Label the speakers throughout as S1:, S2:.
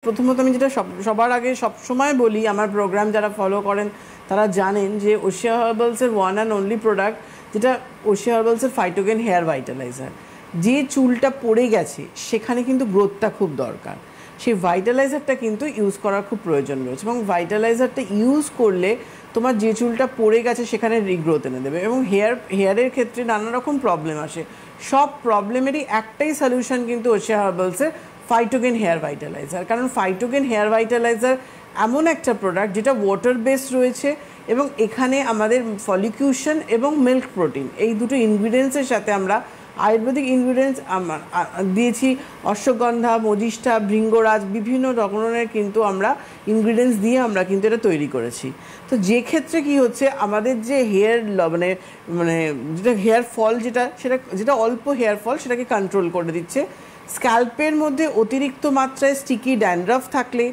S1: প্রথমত আমি যেটা সবার আগে সবসময় বলি, আমার প্রোগ্রাম যারা ফলো করেন তারা জানেন যে ওশিয়া হার্বালসের ওয়ান অ্যান্ড অনলি প্রোডাক্ট যেটা ওশিয়া হার্বালসের ফাইটোগেন হেয়ার ভাইটালাইজার। যে চুলটা পড়ে গেছে সেখানে কিন্তু গ্রোথটা খুব দরকার, সেই ভাইটালাইজারটা কিন্তু ইউজ করার খুব প্রয়োজন রয়েছে। এবং ভাইটালাইজারটা ইউজ করলে তোমার যে চুলটা পড়ে গেছে সেখানে রিগ্রোথ এনে দেবে। এবং হেয়ারের ক্ষেত্রে নানা রকম প্রবলেম আসে, সব প্রবলেমেরই একটাই সলিউশন কিন্তু ওশিয়া হার্বালসের ফাইটোগেন হেয়ার ভাইটালাইজার। কারণ ফাইটোগেন হেয়ার ভাইটালাইজার এমন একটা প্রোডাক্ট যেটা ওয়াটার বেস রয়েছে এবং এখানে আমাদের ফলিকিউশন এবং মিল্ক প্রোটিন এই দুটো ইনগ্রিডিয়েন্টসের সাথে আমরা আয়ুর্বেদিক ইনগ্রিডিয়েন্টস দিয়েছি। অশ্বগন্ধা, মজিষ্ঠা, ভৃঙ্গরাজ বিভিন্ন ধরনের কিন্তু আমরা ইনগ্রিডিয়েন্টস দিয়ে আমরা কিন্তু এটা তৈরি করেছি। তো যে ক্ষেত্রে কি হচ্ছে, আমাদের যে হেয়ার মানে মানে যেটা হেয়ার ফল যেটা অল্প হেয়ার ফল সেটাকে কন্ট্রোল করে দিচ্ছে। স্ক্যাল্পের মধ্যে অতিরিক্ত মাত্রায় স্টিকি ড্যান্ড্রাফ থাকলে,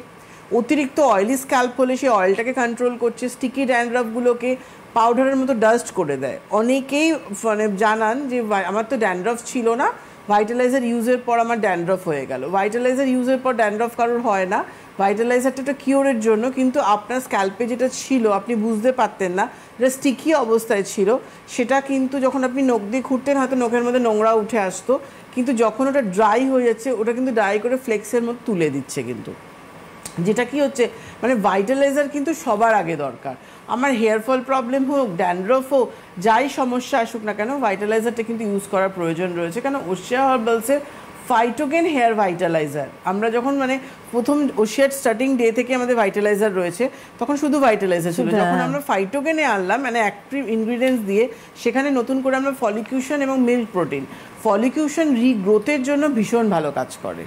S1: অতিরিক্ত অয়েলি স্ক্যাল্প হলে সেই অয়েলটাকে কন্ট্রোল করছে, স্টিকি ড্যান্ড্রাফগুলোকে পাউডারের মতো ডাস্ট করে দেয়। অনেকেই মানে জানান যে আমার তো ড্যান্ড্রাফ ছিল না, ভাইটালাইজার ইউজের পর আমার ড্যান্ড্রাফ হয়ে গেল। ভাইটালাইজার ইউজের পর ড্যান্ড্রাফ কারোর হয় না, ভাইটালাইজারটা একটা কিওরের জন্য, কিন্তু আপনার স্ক্যাল্পে যেটা ছিল আপনি বুঝতে পারতেন না, যেটা স্টিকি অবস্থায় ছিল, সেটা কিন্তু যখন আপনি নখ দিয়ে খুঁড়তেন হয়তো নখের মধ্যে নোংরা উঠে আসতো, কিন্তু যখন ওটা ড্রাই হয়ে যাচ্ছে ওটা কিন্তু ড্রাই করে ফ্লেক্সের মতো তুলে দিচ্ছে। কিন্তু যেটা কি হচ্ছে মানে ভাইটালাইজার কিন্তু সবার আগে দরকার। আমার হেয়ার ফল প্রবলেম হোক, ড্যান্ড্রফ হোক, যাই সমস্যা আসুক না কেন, ভাইটালাইজারটা কিন্তু ইউজ করার প্রয়োজন রয়েছে। কেন ওশিয়া হার্বালসের ফাইটোগেন হেয়ার ভাইটালাইজার, আমরা যখন মানে প্রথম ওশিয়ার স্টার্টিং ডে থেকে আমাদের ভাইটালাইজার রয়েছে, তখন শুধু ভাইটালাইজার ছিল। যখন আমরা ফাইটোগেনে আনলাম মানে অ্যাক্টিভ ইনগ্রিডিয়েন্টস দিয়ে, সেখানে নতুন করে আমরা ফলিকিউশন এবং মিল্ক প্রোটিন, ফলিকিউশন রিগ্রোথের জন্য ভীষণ ভালো কাজ করে।